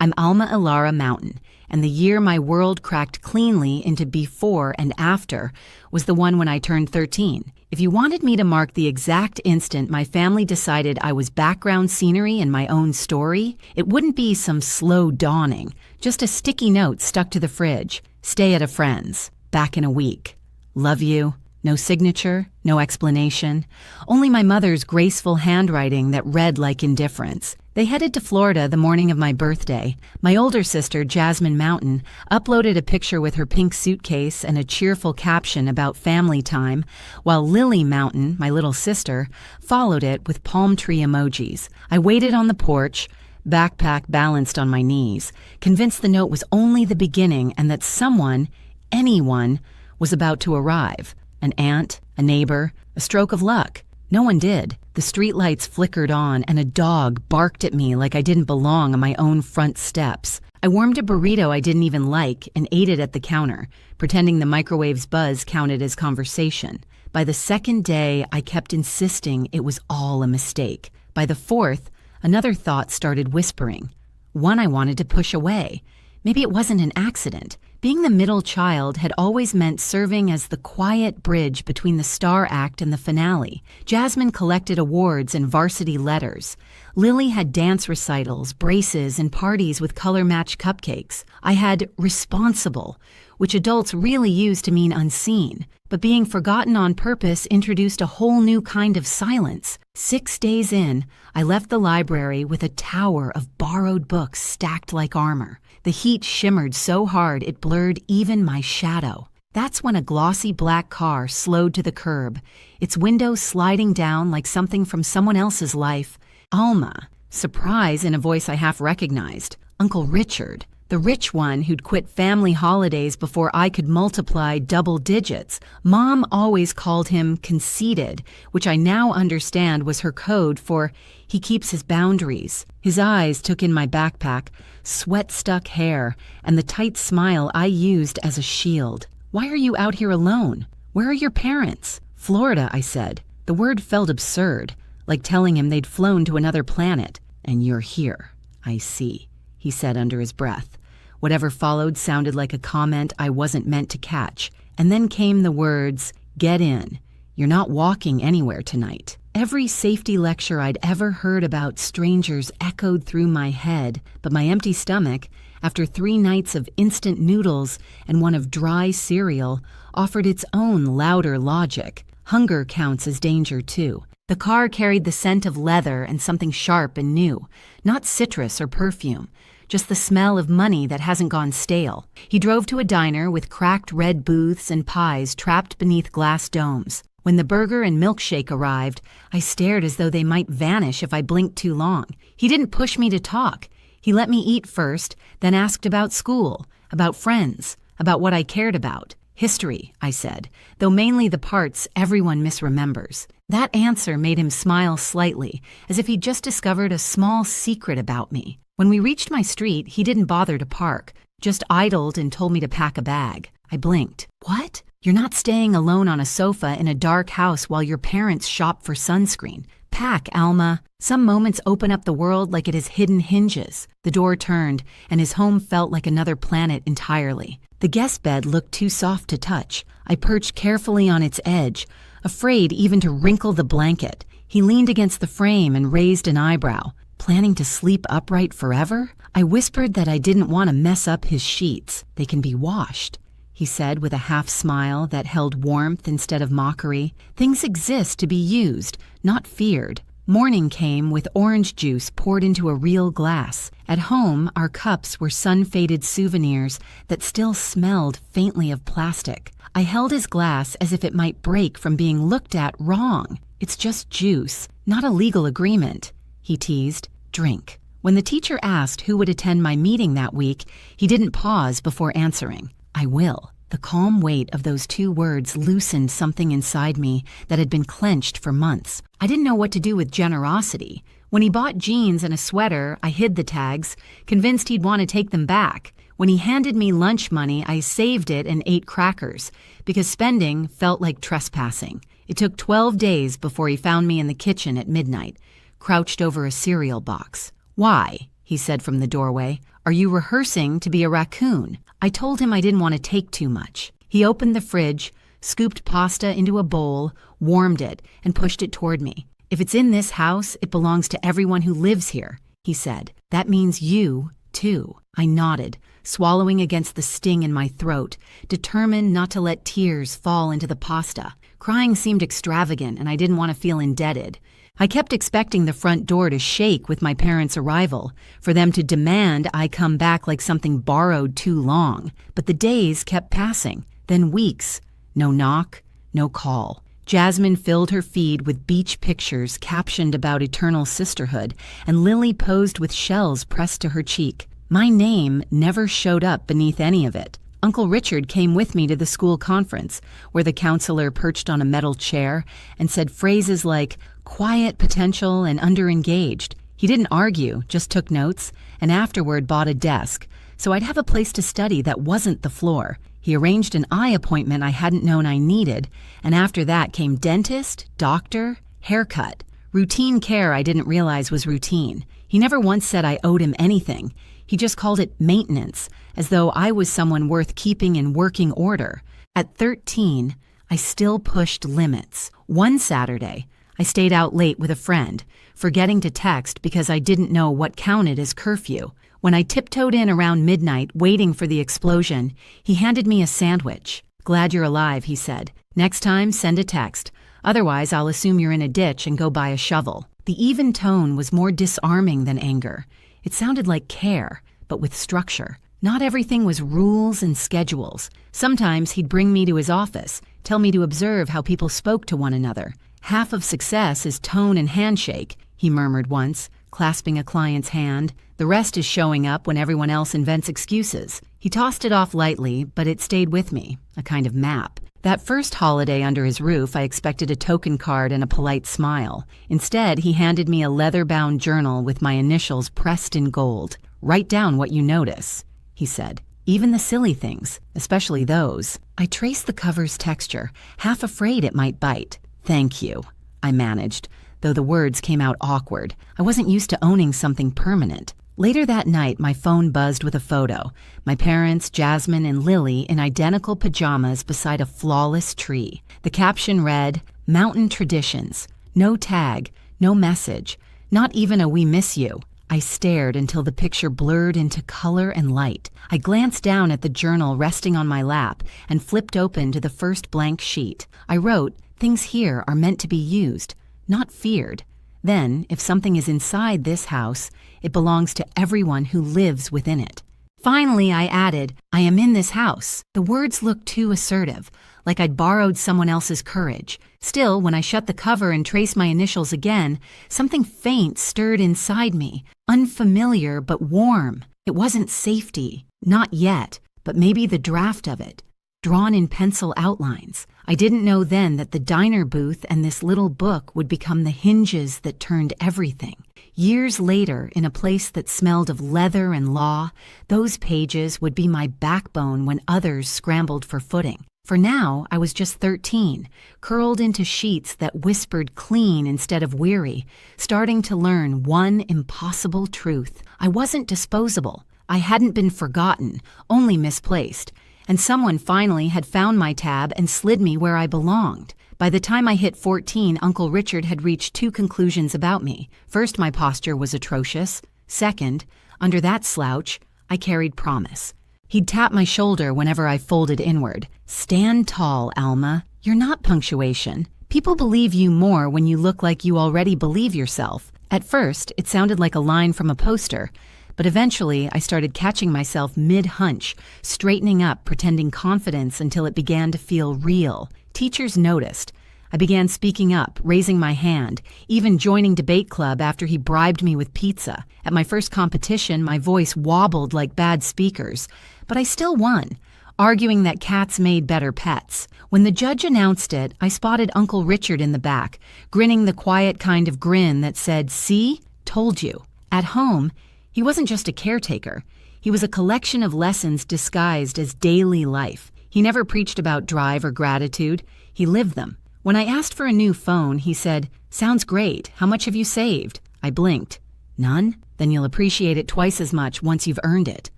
I'm Alma Ilara Mountain, and the year my world cracked cleanly into before and after was the one when I turned 13. If you wanted me to mark the exact instant my family decided I was background scenery in my own story, it wouldn't be some slow dawning, just a sticky note stuck to the fridge. Stay at a friend's. Back in a week. Love you. No signature, no explanation, only my mother's graceful handwriting that read like indifference. They headed to Florida the morning of my birthday. My older sister, Jasmine Mountain, uploaded a picture with her pink suitcase and a cheerful caption about family time, while Lily Mountain, my little sister, followed it with palm tree emojis. I waited on the porch, backpack balanced on my knees, convinced the note was only the beginning and that someone, anyone, was about to arrive. An aunt, a neighbor, a stroke of luck. No one did. The streetlights flickered on and a dog barked at me like I didn't belong on my own front steps. I warmed a burrito I didn't even like and ate it at the counter, pretending the microwave's buzz counted as conversation. By the second day, I kept insisting it was all a mistake. By the fourth, another thought started whispering. One I wanted to push away. Maybe it wasn't an accident. Being the middle child had always meant serving as the quiet bridge between the star act and the finale. Jasmine collected awards and varsity letters. Lily had dance recitals, braces, and parties with color-matched cupcakes. I had responsible, which adults really use to mean unseen. But being forgotten on purpose introduced a whole new kind of silence. 6 days in, I left the library with a tower of borrowed books stacked like armor. The heat shimmered so hard it blurred even my shadow. That's when a glossy black car slowed to the curb, its windows sliding down like something from someone else's life. Alma. Surprise in a voice I half recognized. Uncle Richard. The rich one who'd quit family holidays before I could multiply double digits. Mom always called him conceited, which I now understand was her code for he keeps his boundaries. His eyes took in my backpack, sweat-stuck hair, and the tight smile I used as a shield. Why are you out here alone? Where are your parents? Florida, I said. The word felt absurd, like telling him they'd flown to another planet. And you're here. I see, he said under his breath. Whatever followed sounded like a comment I wasn't meant to catch. And then came the words, "Get in. You're not walking anywhere tonight." Every safety lecture I'd ever heard about strangers echoed through my head, but my empty stomach, after 3 nights of instant noodles and one of dry cereal, offered its own louder logic. Hunger counts as danger, too. The car carried the scent of leather and something sharp and new, not citrus or perfume, just the smell of money that hasn't gone stale. He drove to a diner with cracked red booths and pies trapped beneath glass domes. When the burger and milkshake arrived, I stared as though they might vanish if I blinked too long. He didn't push me to talk. He let me eat first, then asked about school, about friends, about what I cared about. History, I said, though mainly the parts everyone misremembers. That answer made him smile slightly, as if he'd just discovered a small secret about me. When we reached my street, he didn't bother to park, just idled and told me to pack a bag. I blinked. What? You're not staying alone on a sofa in a dark house while your parents shop for sunscreen. Pack, Alma. Some moments open up the world like it has hidden hinges. The door turned, and his home felt like another planet entirely. The guest bed looked too soft to touch. I perched carefully on its edge, afraid even to wrinkle the blanket. He leaned against the frame and raised an eyebrow. Planning to sleep upright forever? I whispered that I didn't want to mess up his sheets. They can be washed, he said with a half smile that held warmth instead of mockery. Things exist to be used, not feared. Morning came with orange juice poured into a real glass. At home, our cups were sun-faded souvenirs that still smelled faintly of plastic. I held his glass as if it might break from being looked at wrong. It's just juice, not a legal agreement, he teased. Drink. When the teacher asked who would attend my meeting that week, he didn't pause before answering. I will. The calm weight of those 2 words loosened something inside me that had been clenched for months. I didn't know what to do with generosity. When he bought jeans and a sweater, I hid the tags, convinced he'd want to take them back. When he handed me lunch money, I saved it and ate crackers, because spending felt like trespassing. It took 12 days before he found me in the kitchen at midnight, crouched over a cereal box. "Why?" he said from the doorway. Are you rehearsing to be a raccoon? I told him I didn't want to take too much. He opened the fridge, scooped pasta into a bowl, warmed it, and pushed it toward me. If it's in this house, it belongs to everyone who lives here, he said. That means you, too. I nodded, swallowing against the sting in my throat, determined not to let tears fall into the pasta. Crying seemed extravagant, and I didn't want to feel indebted. I kept expecting the front door to shake with my parents' arrival, for them to demand I come back like something borrowed too long. But the days kept passing, then weeks. No knock, no call. Jasmine filled her feed with beach pictures captioned about eternal sisterhood, and Lily posed with shells pressed to her cheek. My name never showed up beneath any of it. Uncle Richard came with me to the school conference, where the counselor perched on a metal chair and said phrases like quiet potential and underengaged. He didn't argue, just took notes, and afterward bought a desk, so I'd have a place to study that wasn't the floor. He arranged an eye appointment I hadn't known I needed, and after that came dentist, doctor, haircut. Routine care I didn't realize was routine. He never once said I owed him anything. He just called it maintenance, as though I was someone worth keeping in working order. At 13, I still pushed limits. One Saturday, I stayed out late with a friend, forgetting to text because I didn't know what counted as curfew. When I tiptoed in around midnight, waiting for the explosion, he handed me a sandwich. "Glad you're alive," he said. "Next time, send a text. Otherwise, I'll assume you're in a ditch and go buy a shovel." The even tone was more disarming than anger. It sounded like care, but with structure. Not everything was rules and schedules. Sometimes he'd bring me to his office, tell me to observe how people spoke to one another. "Half of success is tone and handshake," he murmured once, clasping a client's hand. "The rest is showing up when everyone else invents excuses." He tossed it off lightly, but it stayed with me, a kind of map. That first holiday under his roof, I expected a token card and a polite smile. Instead, he handed me a leather-bound journal with my initials pressed in gold. "Write down what you notice," he said. "Even the silly things, especially those." I traced the cover's texture, half afraid it might bite. "Thank you," I managed, though the words came out awkward. I wasn't used to owning something permanent. Later that night, my phone buzzed with a photo. My parents, Jasmine and Lily, in identical pajamas beside a flawless tree. The caption read, "Mountain Traditions. No tag, no message, not even a 'we miss you.'" I stared until the picture blurred into color and light. I glanced down at the journal resting on my lap and flipped open to the first blank sheet. I wrote, "Things here are meant to be used, not feared. Then, if something is inside this house, it belongs to everyone who lives within it." Finally, I added, "I am in this house." The words looked too assertive, like I'd borrowed someone else's courage. Still, when I shut the cover and traced my initials again, something faint stirred inside me, unfamiliar but warm. It wasn't safety, not yet, but maybe the draft of it, drawn in pencil outlines. I didn't know then that the diner booth and this little book would become the hinges that turned everything. Years later, in a place that smelled of leather and law, those pages would be my backbone when others scrambled for footing. For now, I was just 13, curled into sheets that whispered clean instead of weary, starting to learn one impossible truth. I wasn't disposable. I hadn't been forgotten, only misplaced. And someone finally had found my tab and slid me where I belonged. By the time I hit 14, Uncle Richard had reached two conclusions about me. First, my posture was atrocious. Second, under that slouch, I carried promise. He'd tap my shoulder whenever I folded inward. "Stand tall, Alma. You're not punctuation. People believe you more when you look like you already believe yourself." At first, it sounded like a line from a poster, but eventually I started catching myself mid-hunch, straightening up, pretending confidence until it began to feel real. Teachers noticed. I began speaking up, raising my hand, even joining debate club after he bribed me with pizza. At my first competition, my voice wobbled like bad speakers, but I still won, arguing that cats made better pets. When the judge announced it, I spotted Uncle Richard in the back, grinning the quiet kind of grin that said, "See? Told you." At home, he wasn't just a caretaker. He was a collection of lessons disguised as daily life. He never preached about drive or gratitude. He lived them. When I asked for a new phone, he said, "Sounds great. How much have you saved?" I blinked. "None?" Then you'll appreciate it twice as much once you've earned it.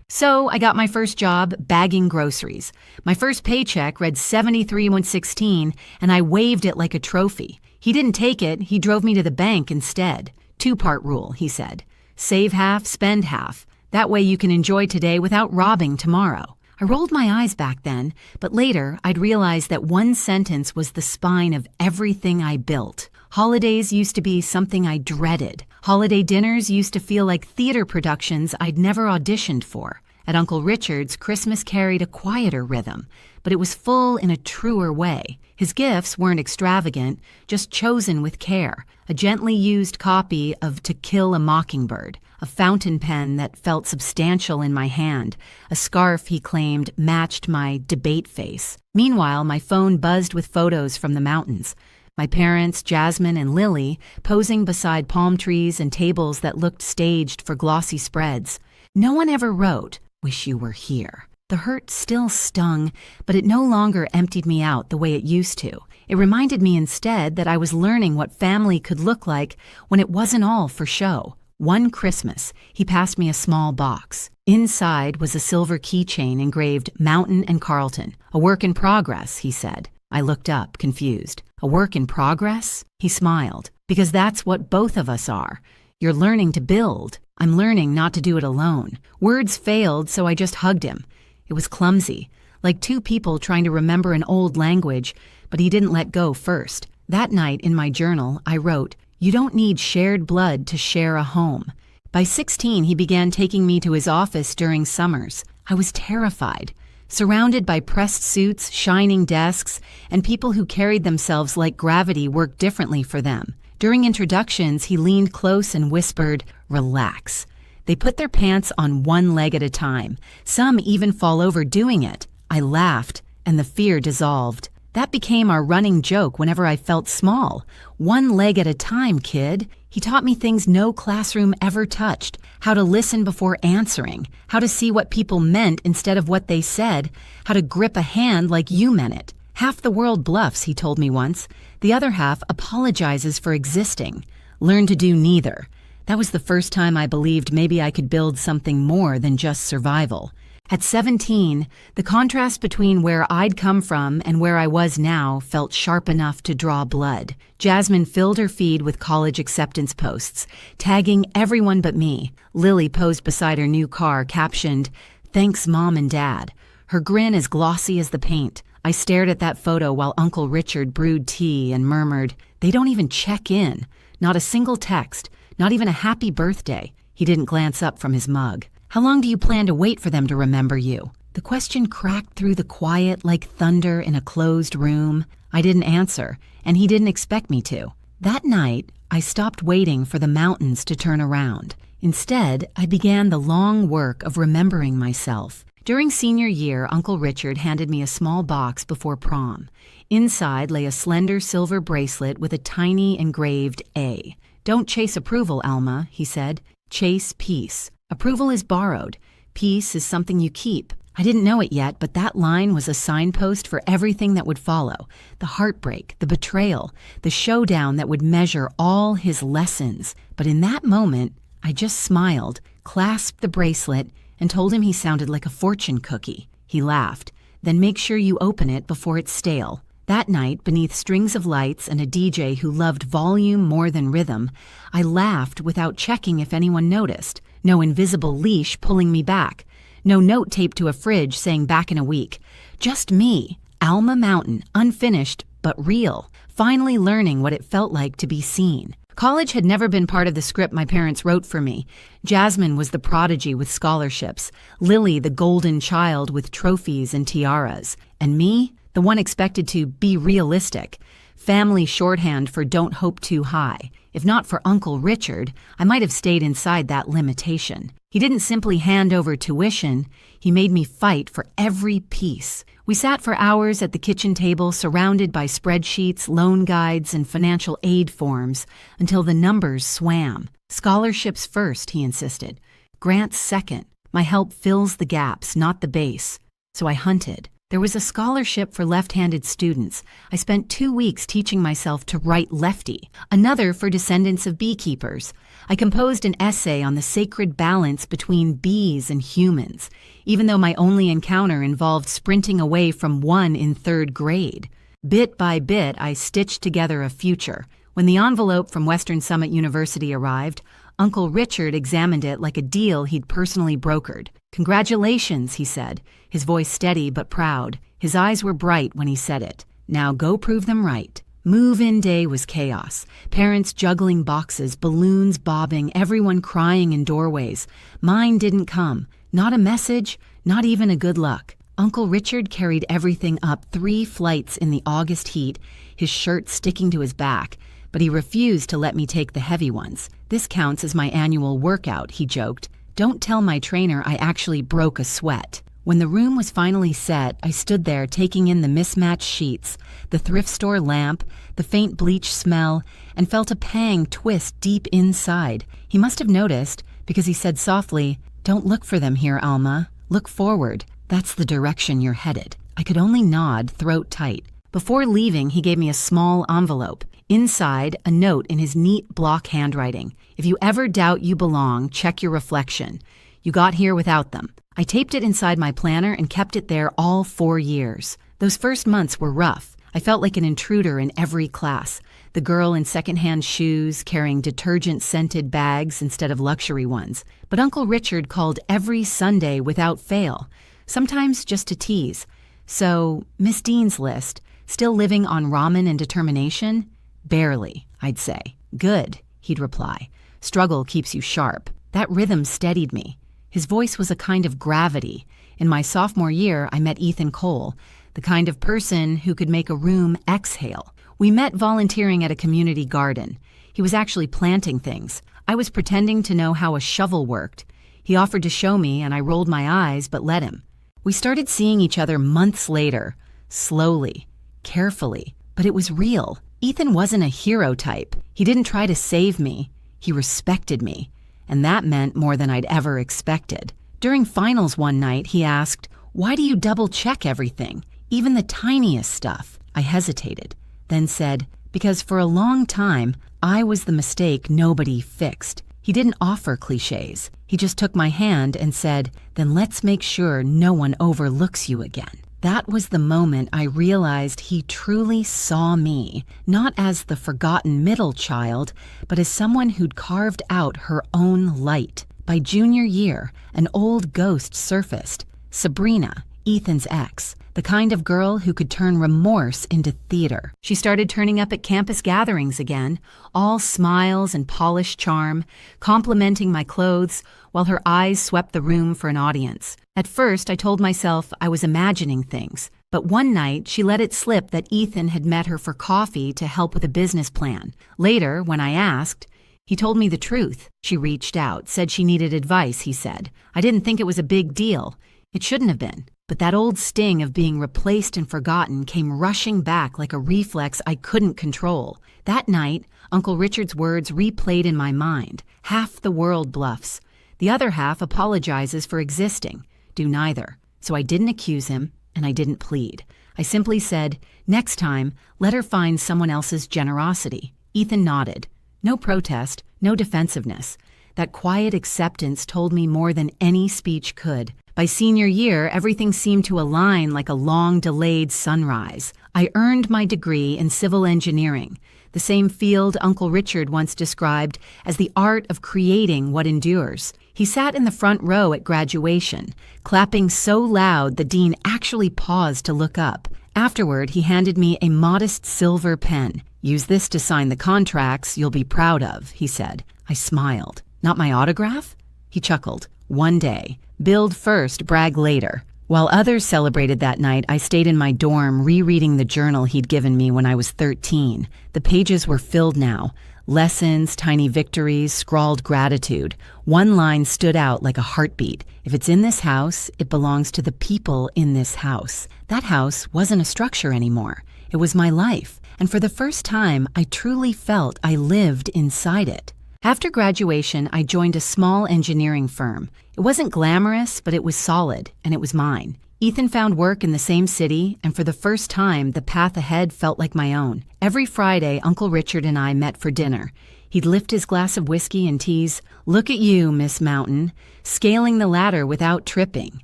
So I got my first job bagging groceries. My first paycheck read 73,116, and I waved it like a trophy. He didn't take it, he drove me to the bank instead. Two-part rule, he said. Save half, spend half. That way you can enjoy today without robbing tomorrow. I rolled my eyes back then, but later I'd realized that one sentence was the spine of everything I built. Holidays used to be something I dreaded. Holiday dinners used to feel like theater productions I'd never auditioned for. At Uncle Richard's, Christmas carried a quieter rhythm, but it was full in a truer way. His gifts weren't extravagant, just chosen with care. A gently used copy of To Kill a Mockingbird, a fountain pen that felt substantial in my hand, a scarf he claimed matched my debate face. Meanwhile, my phone buzzed with photos from the mountains. My parents, Jasmine and Lily, posing beside palm trees and tables that looked staged for glossy spreads. No one ever wrote, "Wish you were here." The hurt still stung, but it no longer emptied me out the way it used to. It reminded me instead that I was learning what family could look like when it wasn't all for show. One Christmas, he passed me a small box. Inside was a silver keychain engraved Mountain and Carlton. A work in progress, he said. I looked up, confused. A work in progress? He smiled. Because that's what both of us are. You're learning to build. I'm learning not to do it alone. Words failed, so I just hugged him. It was clumsy, like two people trying to remember an old language, but he didn't let go first. That night in my journal, I wrote, "You don't need shared blood to share a home." By 16, he began taking me to his office during summers. I was terrified. Surrounded by pressed suits, shining desks, and people who carried themselves like gravity worked differently for them. During introductions, he leaned close and whispered, "Relax." They put their pants on one leg at a time. Some even fall over doing it. I laughed, and the fear dissolved. That became our running joke whenever I felt small. One leg at a time, kid. He taught me things no classroom ever touched. How to listen before answering. How to see what people meant instead of what they said. How to grip a hand like you meant it. Half the world bluffs, he told me once. The other half apologizes for existing. Learn to do neither. That was the first time I believed maybe I could build something more than just survival. At 17, the contrast between where I'd come from and where I was now felt sharp enough to draw blood. Jasmine filled her feed with college acceptance posts, tagging everyone but me. Lily posed beside her new car, captioned, "Thanks, Mom and Dad." Her grin as glossy as the paint. I stared at that photo while Uncle Richard brewed tea and murmured, "They don't even check in. Not a single text. Not even a happy birthday." He didn't glance up from his mug. "How long do you plan to wait for them to remember you?" The question cracked through the quiet like thunder in a closed room. I didn't answer, and he didn't expect me to. That night, I stopped waiting for the mountains to turn around. Instead, I began the long work of remembering myself. During senior year, Uncle Richard handed me a small box before prom. Inside lay a slender silver bracelet with a tiny engraved A. "Don't chase approval, Alma," he said. "Chase peace. Approval is borrowed. Peace is something you keep." I didn't know it yet, but that line was a signpost for everything that would follow. The heartbreak, the betrayal, the showdown that would measure all his lessons. But in that moment, I just smiled, clasped the bracelet, and told him he sounded like a fortune cookie. He laughed. "Then make sure you open it before it's stale." That night, beneath strings of lights and a DJ who loved volume more than rhythm, I laughed without checking if anyone noticed. No invisible leash pulling me back. No note taped to a fridge saying back in a week. Just me, Alma Mountain, unfinished but real, finally learning what it felt like to be seen. College had never been part of the script my parents wrote for me. Jasmine was the prodigy with scholarships, Lily the golden child with trophies and tiaras, and me, the one expected to be realistic. Family shorthand for don't hope too high. If not for Uncle Richard, I might have stayed inside that limitation. He didn't simply hand over tuition, he made me fight for every piece. We sat for hours at the kitchen table surrounded by spreadsheets, loan guides, and financial aid forms until the numbers swam. Scholarships first, he insisted. Grants second. My help fills the gaps, not the base. So I hunted. There was a scholarship for left-handed students. I spent 2 weeks teaching myself to write lefty. Another for descendants of beekeepers. I composed an essay on the sacred balance between bees and humans, even though my only encounter involved sprinting away from one in 3rd grade. Bit by bit, I stitched together a future. When the envelope from Western Summit University arrived, Uncle Richard examined it like a deal he'd personally brokered. "Congratulations," he said, his voice steady but proud. His eyes were bright when he said it. "Now go prove them right." Move-in day was chaos. Parents juggling boxes, balloons bobbing, everyone crying in doorways. Mine didn't come. Not a message, not even a good luck. Uncle Richard carried everything up 3 flights in the August heat, his shirt sticking to his back, but he refused to let me take the heavy ones. "This counts as my annual workout," he joked. "Don't tell my trainer I actually broke a sweat." When the room was finally set, I stood there taking in the mismatched sheets, the thrift store lamp, the faint bleach smell, and felt a pang twist deep inside. He must have noticed, because he said softly, "Don't look for them here, Alma. Look forward. That's the direction you're headed." I could only nod, throat tight. Before leaving, he gave me a small envelope. Inside, a note in his neat block handwriting. "If you ever doubt you belong, check your reflection. You got here without them." I taped it inside my planner and kept it there all 4 years. Those first months were rough. I felt like an intruder in every class. The girl in secondhand shoes, carrying detergent-scented bags instead of luxury ones. But Uncle Richard called every Sunday without fail, sometimes just to tease. So, Miss Dean's list, still living on ramen and determination? "Barely," I'd say. "Good," he'd reply. "Struggle keeps you sharp." That rhythm steadied me. His voice was a kind of gravity. In my sophomore year, I met Ethan Cole, the kind of person who could make a room exhale. We met volunteering at a community garden. He was actually planting things. I was pretending to know how a shovel worked. He offered to show me, and I rolled my eyes but let him. We started seeing each other months later, slowly, carefully, but it was real. Ethan wasn't a hero type. He didn't try to save me. He respected me. And that meant more than I'd ever expected. During finals one night, he asked, "Why do you double-check everything, even the tiniest stuff?" I hesitated, then said, "Because for a long time, I was the mistake nobody fixed." He didn't offer cliches. He just took my hand and said, "Then let's make sure no one overlooks you again." That was the moment I realized he truly saw me, not as the forgotten middle child, but as someone who'd carved out her own light. By junior year, an old ghost surfaced, Sabrina, Ethan's ex, the kind of girl who could turn remorse into theater. She started turning up at campus gatherings again, all smiles and polished charm, complimenting my clothes, while her eyes swept the room for an audience. At first, I told myself I was imagining things, but one night she let it slip that Ethan had met her for coffee to help with a business plan. Later, when I asked, he told me the truth. She reached out, said she needed advice, he said. I didn't think it was a big deal. It shouldn't have been. But that old sting of being replaced and forgotten came rushing back like a reflex I couldn't control. That night, Uncle Richard's words replayed in my mind. Half the world bluffs. The other half apologizes for existing. Do neither. So I didn't accuse him, and I didn't plead. I simply said, next time, let her find someone else's generosity. Ethan nodded. No protest, no defensiveness. That quiet acceptance told me more than any speech could. By senior year, everything seemed to align like a long-delayed sunrise. I earned my degree in civil engineering, the same field Uncle Richard once described as the art of creating what endures. He sat in the front row at graduation, clapping so loud the dean actually paused to look up. Afterward, he handed me a modest silver pen. Use this to sign the contracts you'll be proud of, he said. I smiled. Not my autograph? He chuckled. One day. Build first, brag later. While others celebrated that night, I stayed in my dorm rereading the journal he'd given me when I was 13. The pages were filled now. Lessons, tiny victories, scrawled gratitude. One line stood out like a heartbeat. If it's in this house, it belongs to the people in this house. That house wasn't a structure anymore. It was my life. And for the first time, I truly felt I lived inside it. After graduation, I joined a small engineering firm. It wasn't glamorous, but it was solid, and it was mine. Ethan found work in the same city, and for the first time, the path ahead felt like my own. Every Friday, Uncle Richard and I met for dinner. He'd lift his glass of whiskey and tease, "Look at you, Miss Mountain, scaling the ladder without tripping."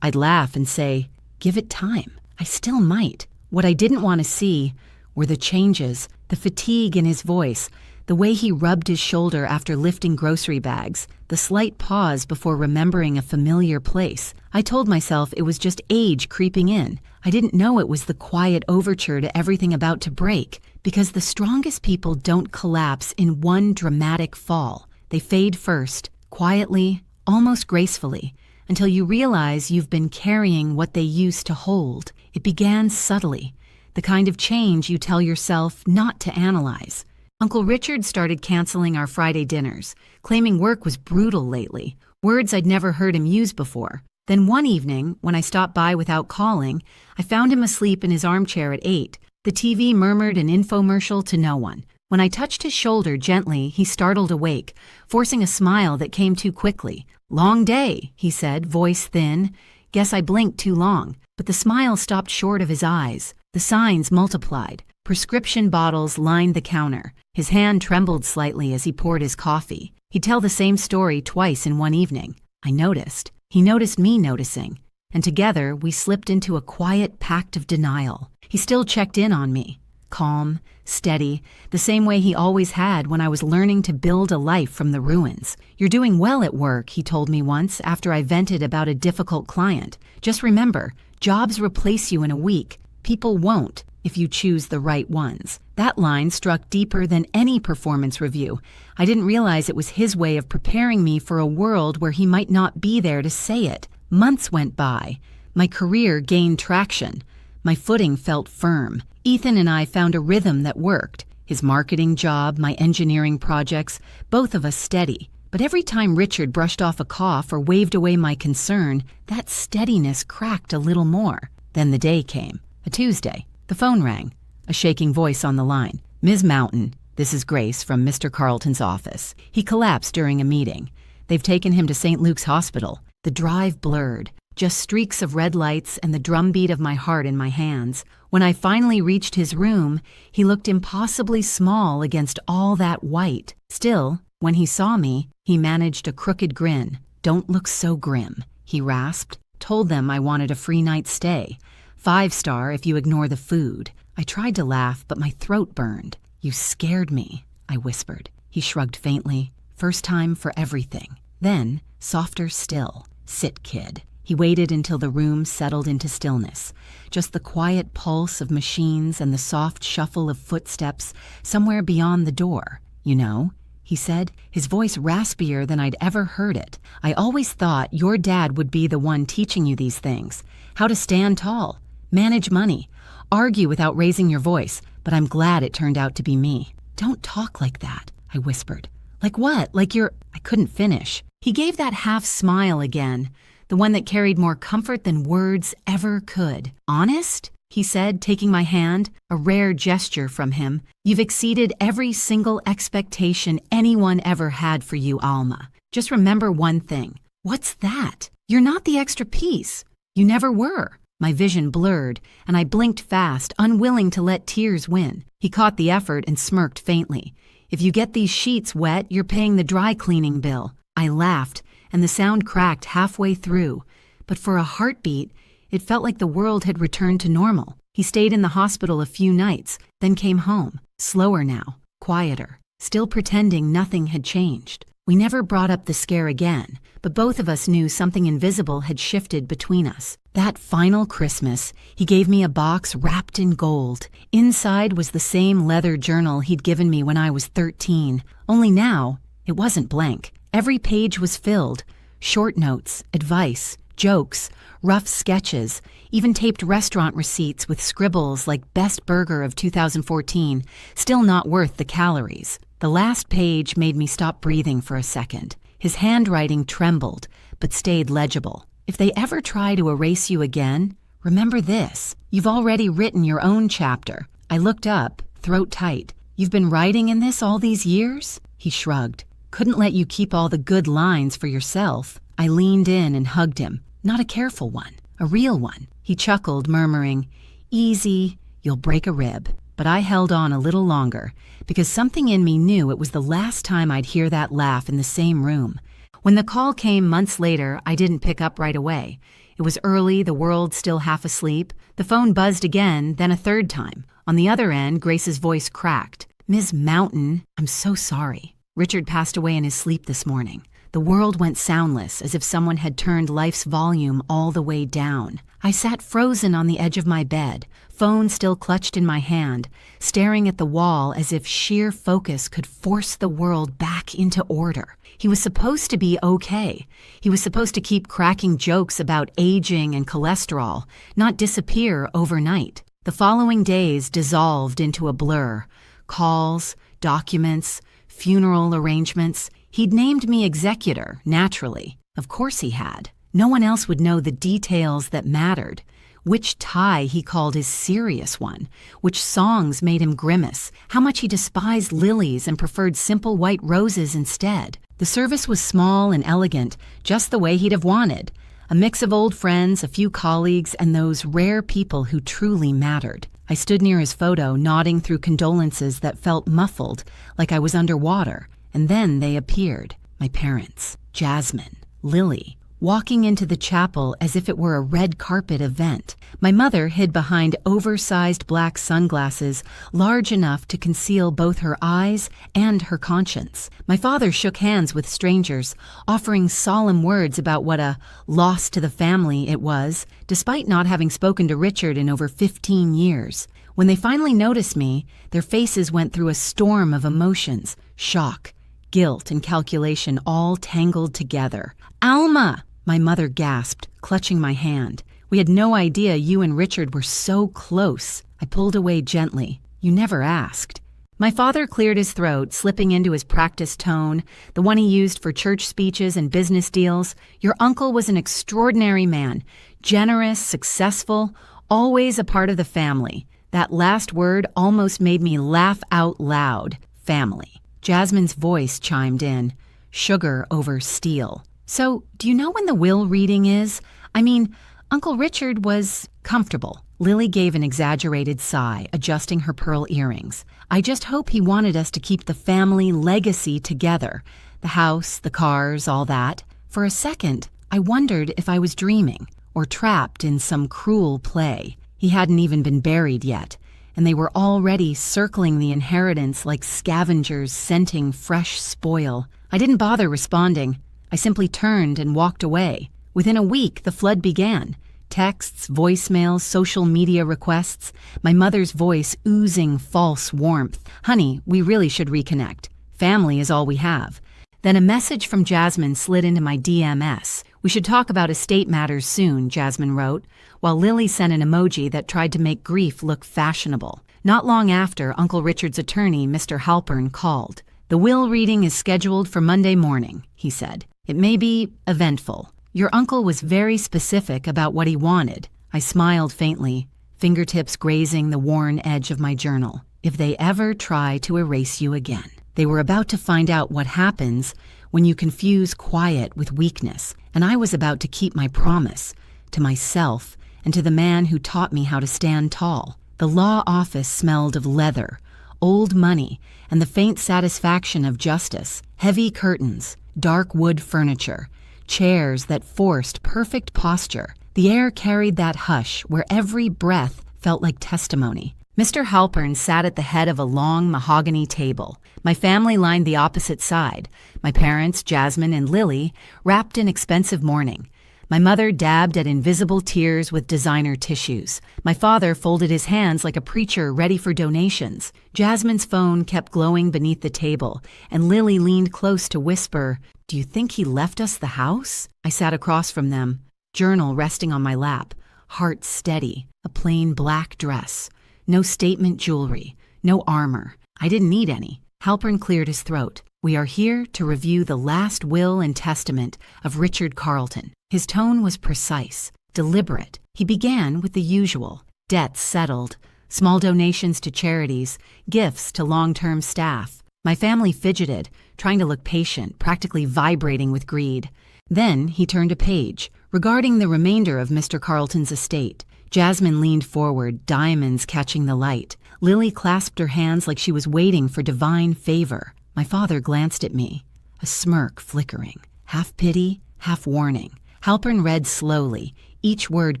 I'd laugh and say, "Give it time. I still might." What I didn't want to see were the changes, the fatigue in his voice, the way he rubbed his shoulder after lifting grocery bags, the slight pause before remembering a familiar place. I told myself it was just age creeping in. I didn't know it was the quiet overture to everything about to break, because the strongest people don't collapse in one dramatic fall. They fade first, quietly, almost gracefully, until you realize you've been carrying what they used to hold. It began subtly, the kind of change you tell yourself not to analyze. Uncle Richard started canceling our Friday dinners, claiming work was brutal lately, words I'd never heard him use before. Then one evening, when I stopped by without calling, I found him asleep in his armchair at 8. The TV murmured an infomercial to no one. When I touched his shoulder gently, he startled awake, forcing a smile that came too quickly. "Long day," he said, voice thin. Guess I blinked too long, but the smile stopped short of his eyes. The signs multiplied. Prescription bottles lined the counter. His hand trembled slightly as he poured his coffee. He'd tell the same story twice in one evening. I noticed. He noticed me noticing. And together, we slipped into a quiet pact of denial. He still checked in on me. Calm, steady, the same way he always had when I was learning to build a life from the ruins. "You're doing well at work," he told me once after I vented about a difficult client. "Just remember, jobs replace you in a week. People won't if you choose the right ones." That line struck deeper than any performance review. I didn't realize it was his way of preparing me for a world where he might not be there to say it. Months went by. My career gained traction. My footing felt firm. Ethan and I found a rhythm that worked. His marketing job, my engineering projects, both of us steady. But every time Richard brushed off a cough or waved away my concern, that steadiness cracked a little more. Then the day came. A Tuesday. The phone rang. A shaking voice on the line. "Ms. Mountain, this is Grace from Mr. Carlton's office. He collapsed during a meeting. They've taken him to St. Luke's Hospital." The drive blurred, just streaks of red lights and the drumbeat of my heart in my hands. When I finally reached his room, he looked impossibly small against all that white. Still, when he saw me, he managed a crooked grin. "Don't look so grim," he rasped. "Told them I wanted a free night's stay. 5-star if you ignore the food." I tried to laugh, but my throat burned. "You scared me," I whispered. He shrugged faintly. "First time for everything." Then, softer still. "Sit, kid." He waited until the room settled into stillness. Just the quiet pulse of machines and the soft shuffle of footsteps somewhere beyond the door. "You know," he said, his voice raspier than I'd ever heard it, "I always thought your dad would be the one teaching you these things. How to stand tall, manage money, argue without raising your voice, but I'm glad it turned out to be me." "Don't talk like that," I whispered. "Like what? Like you're—" I couldn't finish. He gave that half smile again, the one that carried more comfort than words ever could. "Honest?" he said, taking my hand, a rare gesture from him. "You've exceeded every single expectation anyone ever had for you, Alma. Just remember one thing." "What's that?" "You're not the extra piece. You never were." My vision blurred, and I blinked fast, unwilling to let tears win. He caught the effort and smirked faintly. "If you get these sheets wet, you're paying the dry cleaning bill." I laughed, and the sound cracked halfway through. But for a heartbeat, it felt like the world had returned to normal. He stayed in the hospital a few nights, then came home, slower now, quieter, still pretending nothing had changed. We never brought up the scare again, but both of us knew something invisible had shifted between us. That final Christmas, he gave me a box wrapped in gold. Inside was the same leather journal he'd given me when I was 13. Only now, it wasn't blank. Every page was filled. Short notes, advice, jokes, rough sketches, even taped restaurant receipts with scribbles like "Best Burger of 2014, still not worth the calories." The last page made me stop breathing for a second. His handwriting trembled, but stayed legible. "If they ever try to erase you again, remember this. You've already written your own chapter." I looked up, throat tight. "You've been writing in this all these years?" He shrugged. "Couldn't let you keep all the good lines for yourself." I leaned in and hugged him. "Not a careful one. a real one. He chuckled, murmuring, "Easy, you'll break a rib." But I held on a little longer, because something in me knew it was the last time I'd hear that laugh in the same room. When the call came months later, I didn't pick up right away. It was early, the world still half asleep. The phone buzzed again, then a third time. On the other end, Grace's voice cracked. "Ms. Mountain, I'm so sorry. Richard passed away in his sleep this morning." The world went soundless, as if someone had turned life's volume all the way down. I sat frozen on the edge of my bed, phone still clutched in my hand, staring at the wall as if sheer focus could force the world back into order. He was supposed to be okay. He was supposed to keep cracking jokes about aging and cholesterol, not disappear overnight. The following days dissolved into a blur. Calls, documents, funeral arrangements. He'd named me executor, naturally. Of course he had. No one else would know the details that mattered. Which tie he called his serious one, which songs made him grimace, how much he despised lilies and preferred simple white roses instead. The service was small and elegant, just the way he'd have wanted. A mix of old friends, a few colleagues, and those rare people who truly mattered. I stood near his photo, nodding through condolences that felt muffled, like I was underwater. And then they appeared, my parents, Jasmine, Lily, walking into the chapel as if it were a red carpet event. My mother hid behind oversized black sunglasses, large enough to conceal both her eyes and her conscience. My father shook hands with strangers, offering solemn words about what a loss to the family it was, despite not having spoken to Richard in over 15 years. When they finally noticed me, their faces went through a storm of emotions, shock, guilt, and calculation all tangled together. "Alma!" my mother gasped, clutching my hand. "We had no idea you and Richard were so close." I pulled away gently. "You never asked." My father cleared his throat, slipping into his practiced tone, the one he used for church speeches and business deals. "Your uncle was an extraordinary man, generous, successful, always a part of the family." That last word almost made me laugh out loud. Family. Jasmine's voice chimed in. Sugar over steel. "So, do you know when the will reading is? I mean, Uncle Richard was comfortable." Lily gave an exaggerated sigh, adjusting her pearl earrings. "I just hope he wanted us to keep the family legacy together. The house, the cars, all that." For a second, I wondered if I was dreaming or trapped in some cruel play. He hadn't even been buried yet, and they were already circling the inheritance like scavengers scenting fresh spoil. I didn't bother responding. I simply turned and walked away. Within a week, the flood began. Texts, voicemails, social media requests, my mother's voice oozing false warmth. "Honey, we really should reconnect. Family is all we have." Then a message from Jasmine slid into my DMS. "We should talk about estate matters soon," Jasmine wrote, while Lily sent an emoji that tried to make grief look fashionable. Not long after, Uncle Richard's attorney, Mr. Halpern, called. "The will reading is scheduled for Monday morning," he said. "It may be eventful. Your uncle was very specific about what he wanted." I smiled faintly, fingertips grazing the worn edge of my journal. "If they ever try to erase you again." They were about to find out what happens when you confuse quiet with weakness, and I was about to keep my promise to myself and to the man who taught me how to stand tall. The law office smelled of leather, old money, and the faint satisfaction of justice. Heavy curtains, dark wood furniture, chairs that forced perfect posture. The air carried that hush where every breath felt like testimony. Mr. Halpern sat at the head of a long mahogany table. My family lined the opposite side. My parents, Jasmine and Lily, wrapped in expensive mourning. My mother dabbed at invisible tears with designer tissues. My father folded his hands like a preacher ready for donations. Jasmine's phone kept glowing beneath the table, and Lily leaned close to whisper, "Do you think he left us the house?" I sat across from them, journal resting on my lap, heart steady, a plain black dress. No statement jewelry, no armor. I didn't need any. Halpern cleared his throat. "We are here to review the last will and testament of Richard Carleton." His tone was precise, deliberate. He began with the usual. Debts settled, small donations to charities, gifts to long-term staff. My family fidgeted, trying to look patient, practically vibrating with greed. Then he turned a page, Regarding the remainder of Mr. Carlton's estate, Jasmine leaned forward, diamonds catching the light. Lily clasped her hands like she was waiting for divine favor. My father glanced at me, a smirk flickering, half pity, half warning. Halpern read slowly, each word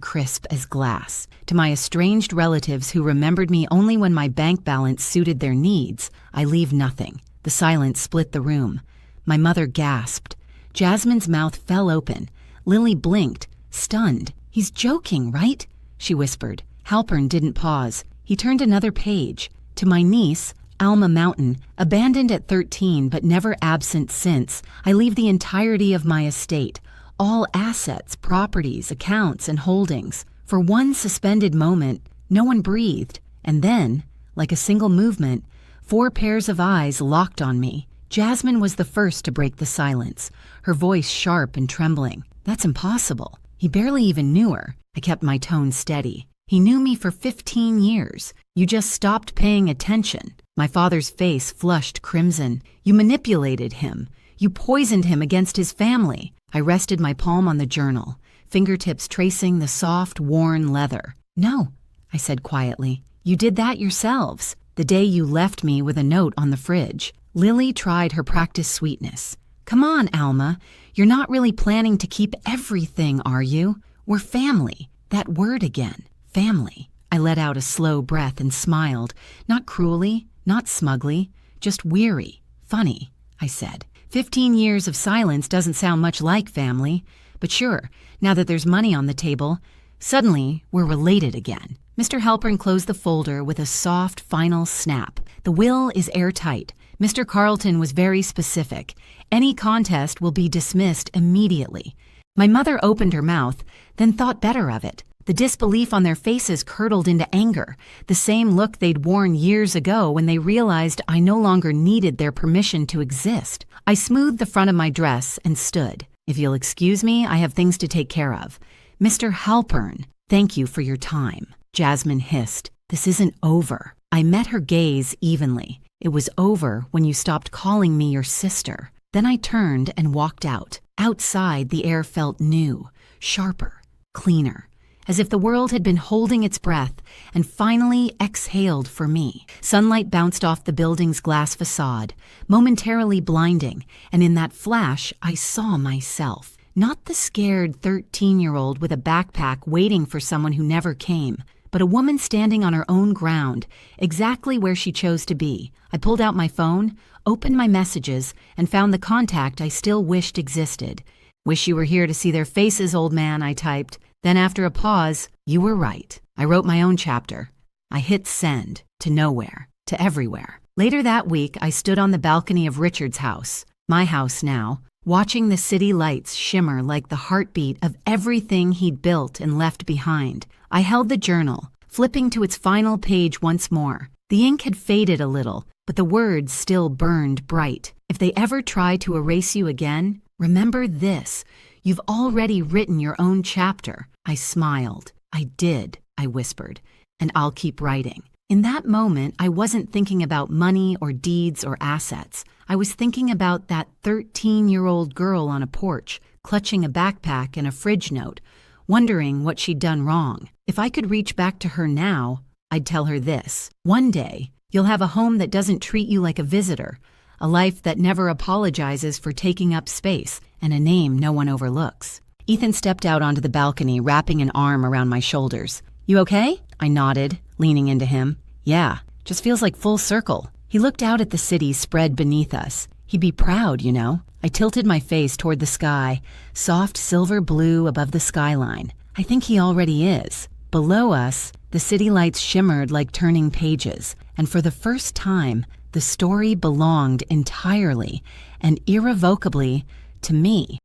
crisp as glass. To my estranged relatives who remembered me only when my bank balance suited their needs, I leave nothing. The silence split the room. My mother gasped. Jasmine's mouth fell open. Lily blinked, stunned. "He's joking, right?" she whispered. Halpern didn't pause. He turned another page. To my niece, Alma Mountain, abandoned at 13 but never absent since, I leave the entirety of my estate, all assets, properties, accounts, and holdings. For one suspended moment, no one breathed, and then, like a single movement, 4 pairs of eyes locked on me. Jasmine was the first to break the silence, her voice sharp and trembling. "That's impossible. He barely even knew her." I kept my tone steady. "He knew me for 15 years. You just stopped paying attention." My father's face flushed crimson. "You manipulated him. You poisoned him against his family." I rested my palm on the journal, fingertips tracing the soft, worn leather. "No," I said quietly. "You did that yourselves, the day you left me with a note on the fridge." Lily tried her practice sweetness. "Come on, Alma. You're not really planning to keep everything, are you? We're family." That word again, family. I let out a slow breath and smiled, not cruelly, not smugly, just weary. "Funny," I said. 15 years of silence doesn't sound much like family, but sure, now that there's money on the table, suddenly we're related again. Mr. Halpern closed the folder with a soft, final snap. "The will is airtight. Mr. Carlton was very specific. Any contest will be dismissed immediately." My mother opened her mouth, then thought better of it. The disbelief on their faces curdled into anger, the same look they'd worn years ago when they realized I no longer needed their permission to exist. I smoothed the front of my dress and stood. "If you'll excuse me, I have things to take care of." "Mr. Halpern, thank you for your time," Jasmine hissed. "This isn't over." I met her gaze evenly. "It was over when you stopped calling me your sister." Then I turned and walked out. Outside, the air felt new, sharper, cleaner, as if the world had been holding its breath and finally exhaled for me. Sunlight bounced off the building's glass facade, momentarily blinding, and in that flash, I saw myself. Not the scared 13-year-old with a backpack waiting for someone who never came, but a woman standing on her own ground, exactly where she chose to be. I pulled out my phone, opened my messages, and found the contact I still wished existed. "Wish you were here to see their faces, old man," I typed. Then after a pause, "You were right." I wrote my own chapter. I hit send, to nowhere, to everywhere. Later that week, I stood on the balcony of Richard's house, my house now, watching the city lights shimmer like the heartbeat of everything he'd built and left behind. I held the journal, flipping to its final page once more. The ink had faded a little, but the words still burned bright. "If they ever try to erase you again, remember this. You've already written your own chapter." I smiled. "I did," I whispered, "and I'll keep writing." In that moment, I wasn't thinking about money or deeds or assets. I was thinking about that 13-year-old girl on a porch, clutching a backpack and a fridge note, wondering what she'd done wrong. If I could reach back to her now, I'd tell her this: "One day, you'll have a home that doesn't treat you like a visitor, a life that never apologizes for taking up space, and a name no one overlooks." Ethan stepped out onto the balcony, wrapping an arm around my shoulders. "You okay?" I nodded, leaning into him. "Yeah, just feels like full circle." He looked out at the city spread beneath us. "He'd be proud, you know." I tilted my face toward the sky, soft silver blue above the skyline. "I think he already is." Below us, the city lights shimmered like turning pages, and for the first time, the story belonged entirely and irrevocably to me.